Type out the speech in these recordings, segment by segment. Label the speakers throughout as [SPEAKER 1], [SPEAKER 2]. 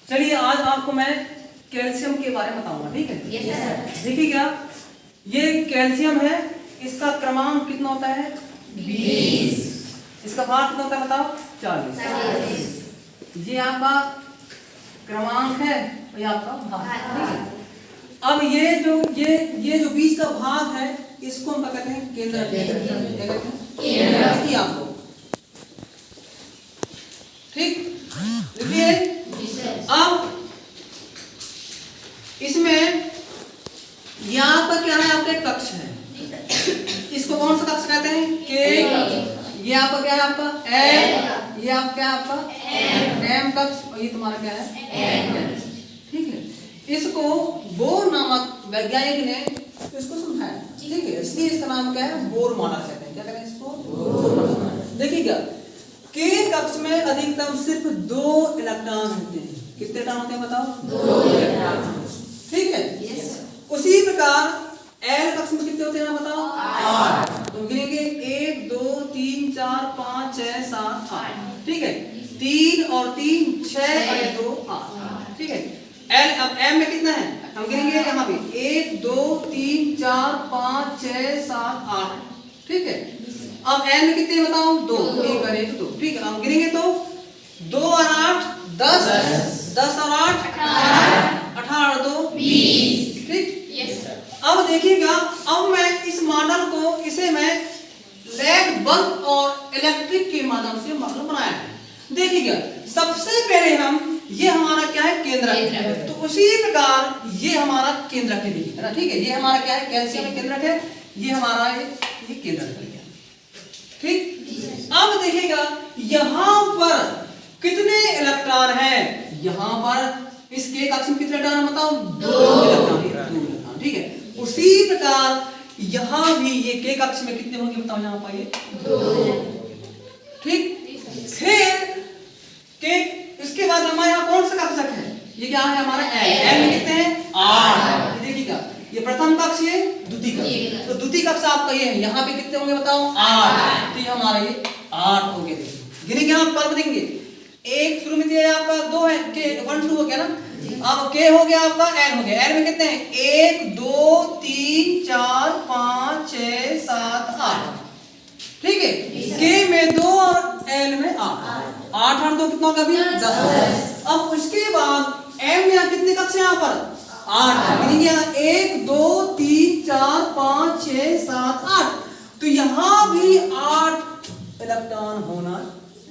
[SPEAKER 1] चलिए आज आपको मैं कैल्शियम के बारे में बताऊंगा, ठीक है?
[SPEAKER 2] Yes sir.
[SPEAKER 1] देखिए क्या ये कैल्शियम है, इसका क्रमांक कितना होता है? 20। इसका भाग कितना होता है बताओ? 40। ये आपका क्रमांक है और ये आपका भाग, ठीक है? अब ये जो 20 का भाग है इसको हम क्या कहते हैं? केंद्र कहते हैं। क्या कहते हैं? देखिए आप लोग, ठीक देखिए। अब इसमें यहाँ पर क्या है? आपका कक्ष है, इसको कौन सा कक्ष कहते हैं? के। ये आपका क्या है? आपका एल। ये आपका क्या है? आपका एम कक्ष। और ये तुम्हारा क्या है? ठीक है। इसको बोर नामक वैज्ञानिक ने इसको समझाया, ठीक है? इसलिए इसका नाम क्या है? बोर मॉडल कहते हैं। क्या कहते हैं इसको? Bohr model. देखिएगा के कक्ष में अधिकतम सिर्फ 2 इलेक्ट्रॉन होते हैं। कितने इलेक्ट्रॉन होते हैं बताओ? 2 इलेक्ट्रॉन, ठीक है? उसी प्रकार एल कक्ष में कितने होते हैं बताओ? 8। तो गिनेंगे 1 2 3 4 5 6 7 8, ठीक है? 3 और 3 6 और 2 8, ठीक है? एल अब एम में कितना है? हम गिनेंगे यहाँ पे 1 2 3 4 5 6 7 8, ठीक है? अब एन में कितने बताओ? 2। 1 और 1 2, ठीक है? हम गिनेंगे तो 2 और 8 10, 10 और 8 18, 18 और 2 20, ठीक? अब देखिएगा, अब मैं इस मॉडल को इसे मैं लेड बल्ब और इलेक्ट्रिक के माध्यम से मॉडल बनाया है। देखिएगा सबसे पहले हम ये हमारा क्या है? केंद्रक। तो उसी प्रकार ये हमारा केंद्रक है ना, ठीक है? ये हमारा क्या है? कैल्शियम केंद्रक है। ये हमारा ये केंद्रक है, ठीक? अब देखिएगा यहाँ पर कितने इलेक्ट्रॉन हैं? यहाँ पर इसके कक्ष में कितने इलेक्ट्रॉन बताओ? 2 इलेक्ट्रॉन, ठीक है? उसी प्रकार यहाँ भी ये के कक्ष में कितने होंगे बताओ? यहाँ पर ये 2, ठीक? फिर के इसके बाद हमारे यहाँ कौन सा कक्ष है? ये क्या है? हमारा एल में कितने हैं? 8। देखिएगा ये प्रथम कक्ष, ये द्वितीय कक्ष। तो द्वितीय कक्ष आपका ये है, यहाँ पे कितने होंगे बताओ? 8। तो ये हमारा ये 8 हो गए। गिनेंगे हम पर देंगे, एक शुरू में दिया आपका 2 है, के 1 2 हो गया ना। अब के हो गया आपका, एन हो गया। एन में कितने हैं? 1 2 3 4 5 6 7 8, ठीक है? के में 2 और एल में 8। 8 और 2 कितना होगा अभी? 10। अब उसके बाद एम में कितने कक्ष हैं यहाँ पर? 8। 1 2 3 4 5 6 7 8। तो यहाँ भी 8 इलेक्ट्रॉन होना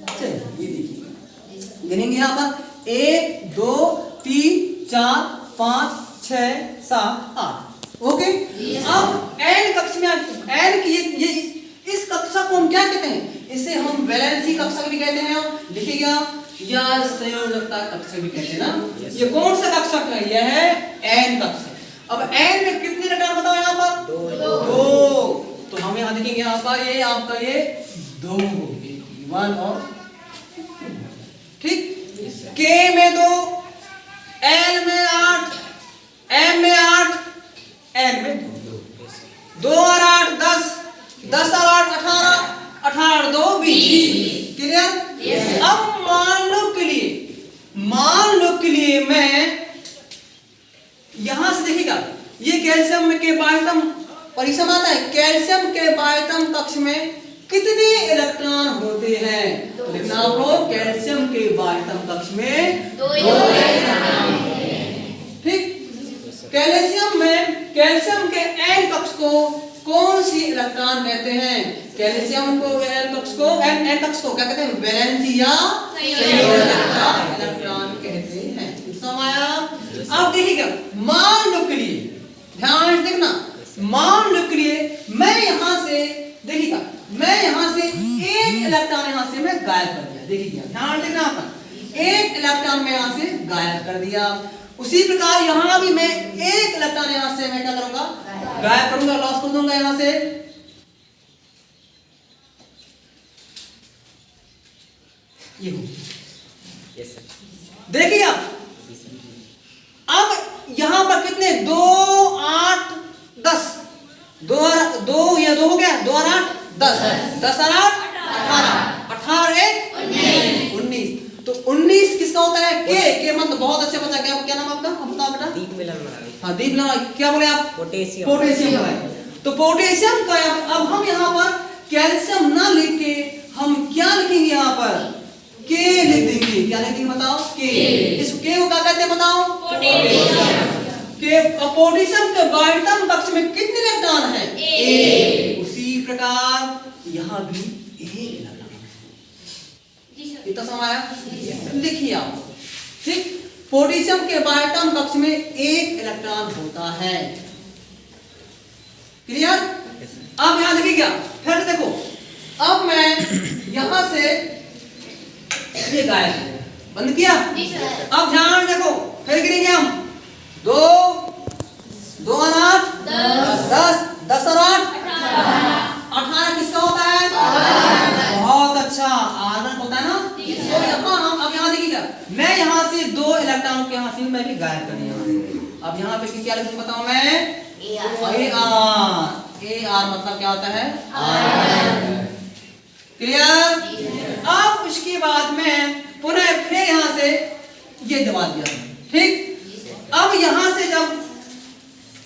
[SPEAKER 1] चाहिए। ये देखिए गिनेंगे यहाँ पर 1 2 3 4 5 6 7 8, ओके? अब एन कक्ष में एन की ये इस कक्षा को हम क्या कहते हैं? इसे हम वैलेंसी कक्षा भी कहते हैं। लिखिएगा या संयोजकता कक्षा भी कहते हैं ना। ये कौन सा कक्षा है? यह है एन कक्षा। अब एन में कितने इलेक्ट्रॉन बताओ यहाँ पर? 2। तो हम यहाँ देखेंगे यहाँ पर ये आपका ये 2 होगी, 1 और, ठीक? के में 2, एल में 8, एम में 8, एन में 2 और 8 10, 10 और 8 18, 18 और 2 20, क्लियर? अब मान लो के लिए मैं यहां से देखिएगा ये कैल्शियम के बायतम परिसम आता है। कैल्शियम के बायतम कक्ष में कितने इलेक्ट्रॉन होते हैं? तो लिखना आप लोग, कैल्शियम के बायतम कक्ष में 2 इलेक्ट्रॉन होते हैं, ठीक? कैल्शियम के एन कक्ष को कौन सी इलेक्ट्रॉन कहते हैं? कैल्शियम को एन कक्ष को क्या कहते हैं? वैलेंसी या संयोजकता इलेक्ट्रॉन कहते हैं। समझाया? अब देखिएगा मान लो के लिए, ध्यान से देखना, मान लो के लिए मैं यहां से देखिएगा, मैं यहां से एक इलेक्ट्रॉन यहां से मैं गायब कर दिया। देखिएगा ध्यान देखना, आपका एक इलेक्ट्रॉन मैं यहां से गायब कर दिया। उसी प्रकार यहां भी मैं एक इलेक्ट्रॉन यहां से मैं क्या करूंगा? गायब करूंगा, लॉस कर दूंगा यहां से। ये देखिए आप, अब यहां पर कितने? 2 8 10, 2 या 2 हो गया, 2 और 8 10, 10 और 8 18, 18 और 1 19। तो 19 किसका होता है? के मतलब बहुत अच्छा बचा। क्या नाम आपका? हम बताओ बेटा।
[SPEAKER 2] दीप मिलन।
[SPEAKER 1] हाँ दीप मिलन। क्या बोले आप?
[SPEAKER 2] पोटेशियम।
[SPEAKER 1] पोटेशियम है। तो पोटेशियम का अब हम यहाँ पर कैल्शियम ना लिख के हम क्या लिखेंगे? यहाँ पर के लिख देंगे। क्या लिख देंगे बताओ? के। इस के को क्या कहते हैं बताओ? पोटेशियम। के पोटेशियम के वाइटम कक्ष में कितने इलेक्ट्रॉन है? ए। उसी प्रकार यहाँ भी एक इलेक्ट्रॉन है। इतना समझ आया? लिखिए आप। ठीक, पोटेशियम के वाइटम कक्ष में एक इलेक्ट्रॉन होता है। क्लियर? अब यहां देखिए क्या, फिर देखो अब मैं यहां से ये गायब बंद किया। अब ध्यान देखो, फिर गिरेंगे हम 2 2 और 8 10 10 और 8 18 किसका होता है? बहुत अच्छा, आर्गन होता है ना। तो यहाँ हम अब यहाँ देखिएगा, मैं यहाँ से 2 इलेक्ट्रॉन के यहाँ से मैं भी गायब कर दिया। अब यहाँ पे क्या लिखूं बताओ मैं? AR मतलब क्या होता है? आयरन। क्लियर? अब उसके बाद में पुनः फिर यहाँ से ये दबा दिया। ठीक, अब यहाँ से जब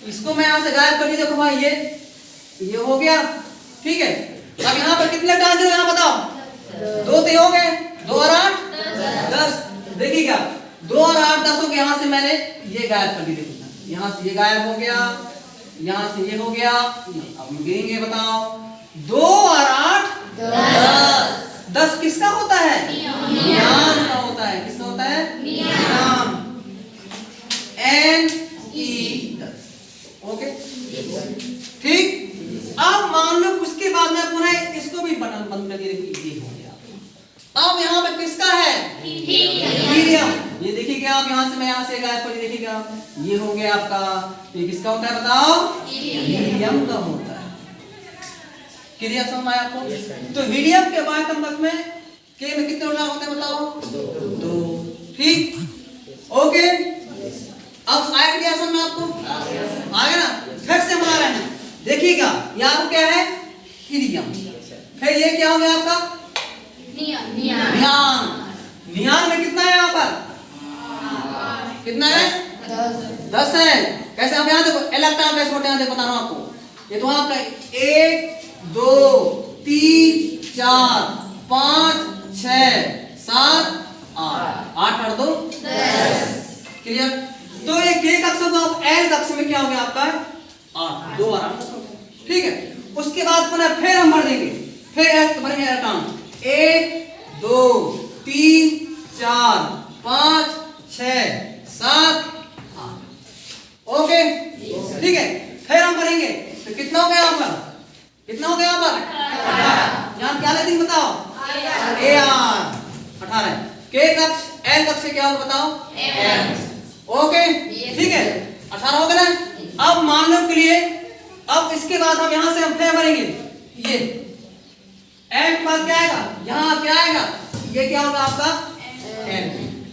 [SPEAKER 1] इसको मैं यहाँ से गायब कर दिया, देखो भाई ये हो गया। ठीक है, अब यहाँ पर कितने इलेक्ट्रॉन यहाँ बताओ? 2 तो हो गए, 2 और 8 10। देखिएगा 2 और 8 10 हो गए। यहाँ से मैंने ये गायब कर दिया। यहाँ से ये गायब हो गया, यहाँ से ये हो गया। अब गिनेंगे बताओ 2 और 8 10 10 किसका होता है? नियान का होता है। किसका होता है? नियान। Ne 10। ओके ठीक। अब मान लो उसके बाद में पुनः इसको भी बंद करके ये हो गया। अब यहाँ पे किसका है? हीलियम। ये देखिएगा आप, यहाँ से मैं यहाँ से गायब कर, देखिएगा ये हो गया आपका। ये किसका होता है बताओ? हीलियम का होता है। क्लियर समझ आया आपको? तो हीलियम के वाइटम कक्ष में के में कितने इलेक्ट्रॉन होते हैं बताओ? 2। ठीक, ओके। अब आया क्लियर समझ में आपको? आ गया ना? फिर से बना रहे हैं, देखिएगा यहाँ क्या है? हीलियम। फिर ये क्या हो गया आपका? नियान। नियान में कितना है यहाँ पर? कितना है? 10 है। कैसे? आप यहाँ देखो इलेक्ट्रॉन कैसे होते हैं, देखो बता रहा हूँ आपको। ये तो आपका 1 2 3 4 5 6 7 8 8 और 2 10। क्लियर? तो ये के कक्ष को आप एल कक्ष में क्या हो गया आपका? 8 2 और 8। ठीक है, उसके बाद पुनः फिर हम भर देंगे। फिर भरेंगे इलेक्ट्रॉन 1 2 3 4 5 6 7 8। ओके ठीक है, फिर हम करेंगे तो कितना हो गया यहाँ पर? कितना हो गया यहाँ पर? 18। यहाँ क्या लेते बताओ? AR 18। के कक्ष एल कक्ष से क्या होगा बताओ? M। ओके ठीक है, 18 हो गया। अब मान लो के लिए अब इसके बाद हम यहाँ से हम फिर भरेंगे। ये M के बाद क्या आएगा? यहाँ क्या आएगा? ये क्या होगा आपका? M।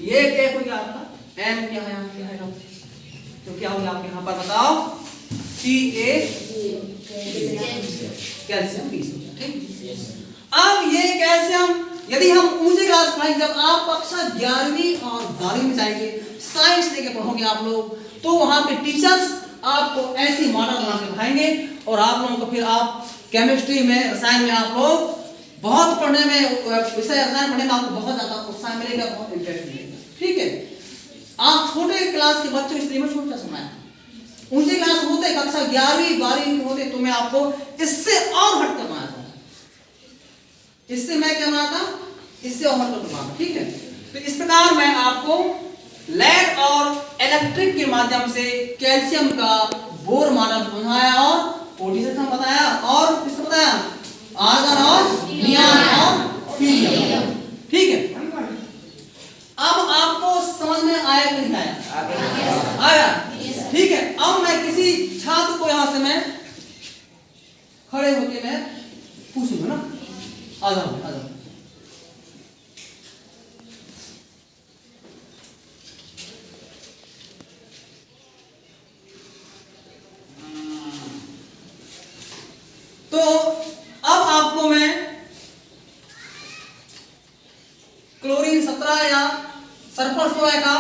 [SPEAKER 1] ये क्या हो गया आपका? M क्या है? यहाँ क्या है? तो क्या होगा आपके यहाँ पर बताओ? Ca calcium 20। ठीक, अब ये कैल्शियम यदि हम ऊंचे क्लास पढ़ाएंगे, जब आप कक्षा 11वीं और 12वीं में जाएंगे, साइंस लेके पढ़ोगे आप लोग, तो वहां पे टीचर्स आपको ऐसी मॉडल बना के पढ़ाएंगे और आप लोगों को फिर आप केमिस्ट्री में, रसायन में आप लोग बहुत पढ़ने में, विषय रसायन पढ़ने में आपको बहुत ज्यादा उत्साह मिलेगा, बहुत इंटरेस्ट मिलेगा। ठीक है, आप छोटे क्लास के बच्चों इसलिए मैं छोटा सुनाया, ऊंचे क्लास होते कक्षा 11वीं 12वीं होते तो मैं आपको इससे और हटकर बनाता हूं। इससे मैं क्या बनाता? इससे और हटकर बनाता। ठीक है, तो इस प्रकार मैं आपको लेड और इलेक्ट्रिक के माध्यम से कैल्शियम का बोर मॉडल समझाया और पोटेशियम बताया और किसको बताया? आर्गन और नियान और हीलियम। ठीक है, अब आपको समझ में आया कि नहीं आया? आया। ठीक है, अब मैं किसी छात्र को यहां से मैं खड़े होके मैं पूछूंगा ना, आ जाओ आ जाओ। तो अब आपको मैं क्लोरीन 17 या सर्पल स्वय का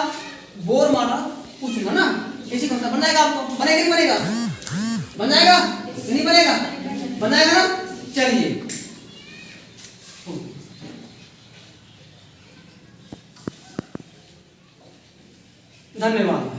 [SPEAKER 1] बोर माना पूछूंगा ना, इसी कौन सा बन जाएगा आपको, बनेगा नहीं बनेगा, बन जाएगा नहीं बनेगा, बन जाएगा ना। चलिए धन्यवाद।